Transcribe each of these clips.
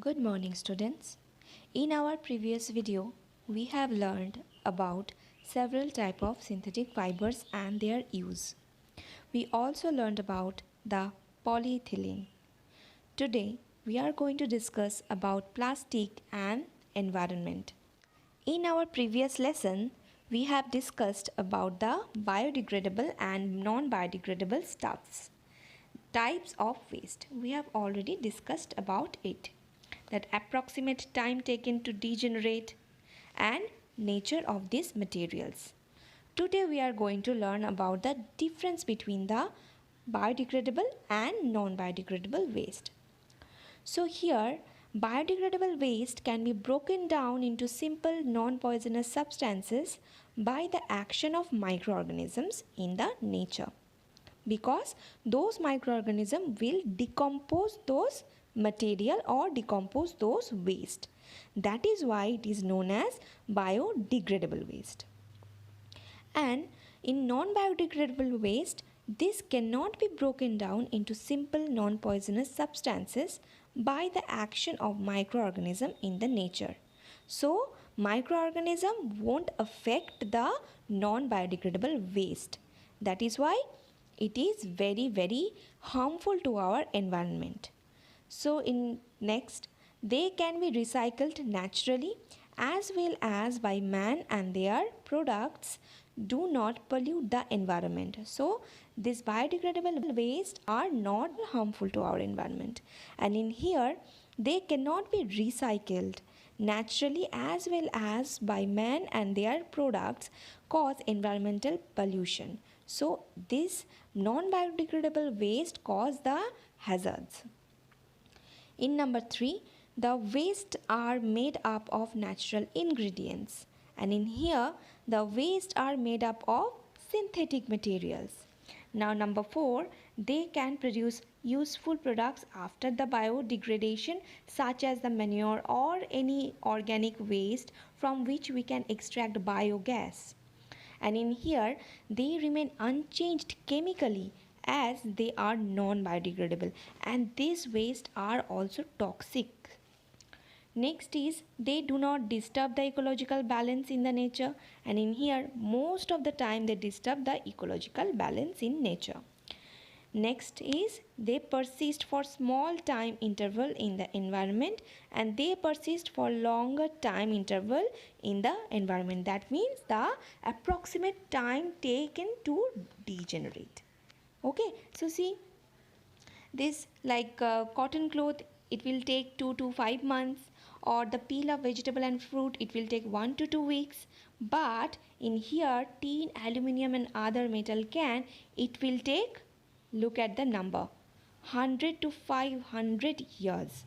Good morning, students. In our previous video, we have learned about several types of synthetic fibers and their use. We also learned about the polyethylene. Today, we are going to discuss about plastic and environment. In our previous lesson, we have discussed about the biodegradable and non-biodegradable stuffs. Types of waste. We have already discussed about it. That approximate time taken to degenerate and nature of these materials. Today we are going to learn about the difference between the biodegradable and non-biodegradable waste. So here biodegradable waste can be broken down into simple non-poisonous substances by the action of microorganisms in the nature, because those microorganisms will decompose those material or decompose those waste. That is why it is known as biodegradable waste. And in non-biodegradable waste, this cannot be broken down into simple non-poisonous substances by the action of microorganism in the nature. So microorganism won't affect the non-biodegradable waste. That is why it is very harmful to our environment. So in next, they can be recycled naturally as well as by man, and their products do not pollute the environment. So these biodegradable waste are not harmful to our environment, and in here they cannot be recycled naturally as well as by man, and their products cause environmental pollution. So this non-biodegradable waste cause the hazards. In number 3, the waste are made up of natural ingredients, and in here the waste are made up of synthetic materials. Now number 4, they can produce useful products after the biodegradation, such as the manure or any organic waste from which we can extract biogas. And in here they remain unchanged chemically as they are non-biodegradable, and these waste are also toxic. Next is they do not disturb the ecological balance in the nature, and in here most of the time they disturb the ecological balance in nature. Next is they persist for small time interval in the environment, and they persist for longer time interval in the environment. That means the approximate time taken to degenerate. Okay, so see this, like cotton cloth, it will take 2 to 5 months, or the peel of vegetable and fruit, it will take 1 to 2 weeks. But in here tin, aluminium and other metal can, it will take, look at the number, 100 to 500 years.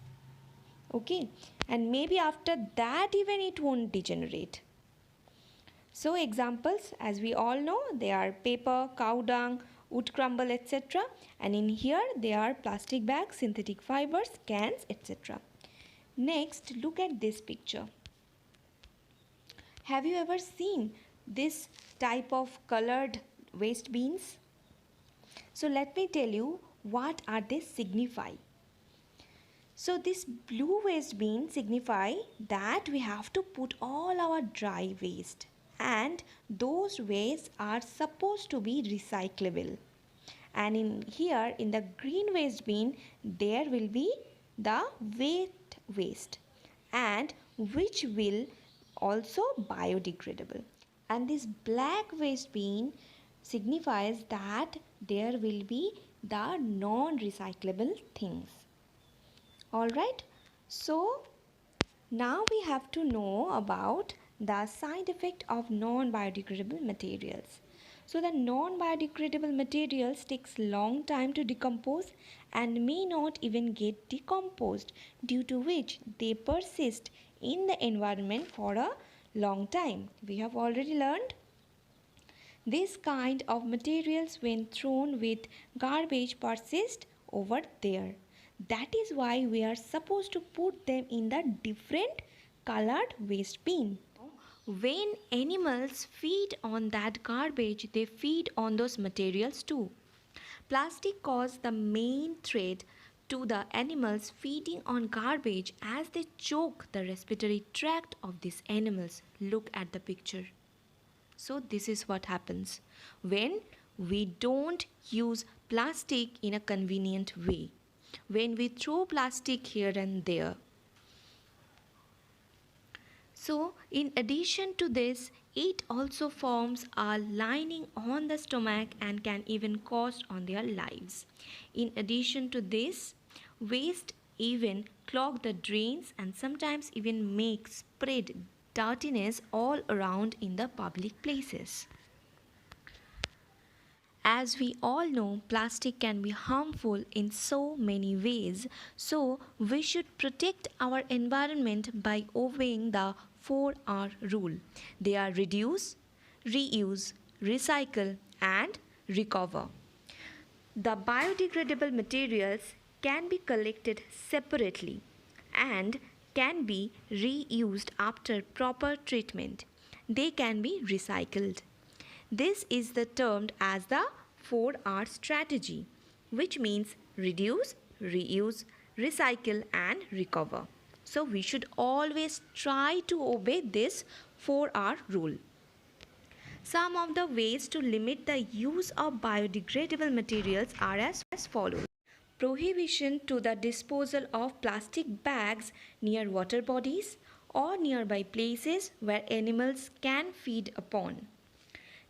Okay, and maybe after that even it won't degenerate. So examples, as we all know, they are paper, cow dung, wood crumble, etc. And in here they are plastic bags, synthetic fibers, cans, etc. Next, look at this picture. Have you ever seen this type of colored waste bins? So let me tell you what are they signify. So this blue waste bin signify that we have to put all our dry waste, and those wastes are supposed to be recyclable. And in here in the green waste bin there will be the wet waste, and which will also biodegradable. And this black waste bin signifies that there will be the non-recyclable things. Alright, so now we have to know about the side effect of non-biodegradable materials. So the non-biodegradable materials takes long time to decompose and may not even get decomposed, due to which they persist in the environment for a long time. We have already learned this kind of materials when thrown with garbage persist over there. That is why we are supposed to put them in the different colored waste bin. When animals feed on that garbage, they feed on those materials too. Plastic causes the main threat to the animals feeding on garbage as they choke the respiratory tract of these animals. Look at the picture. So this is what happens when we don't use plastic in a convenient way. When we throw plastic here and there. So in addition to this, it also forms a lining on the stomach and can even cost on their lives. In addition to this, waste even clog the drains and sometimes even make spread dirtiness all around in the public places. As we all know, plastic can be harmful in so many ways, so we should protect our environment by obeying the 4R rule. They are reduce, reuse, recycle, and recover. The biodegradable materials can be collected separately and can be reused after proper treatment. They can be recycled. This is the termed as the 4R strategy, which means reduce, reuse, recycle and recover. So we should always try to obey this 4R rule. Some of the ways to limit the use of biodegradable materials are as follows. Prohibition to the disposal of plastic bags near water bodies or nearby places where animals can feed upon.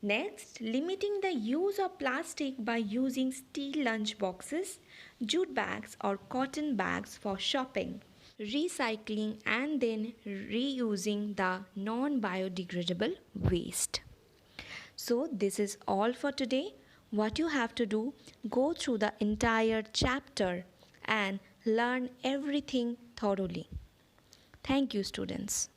Next, limiting the use of plastic by using steel lunch boxes, jute bags or cotton bags for shopping. Recycling and then reusing the non-biodegradable waste. So this is all for today. What you have to do, go through the entire chapter and learn everything thoroughly. Thank you, students.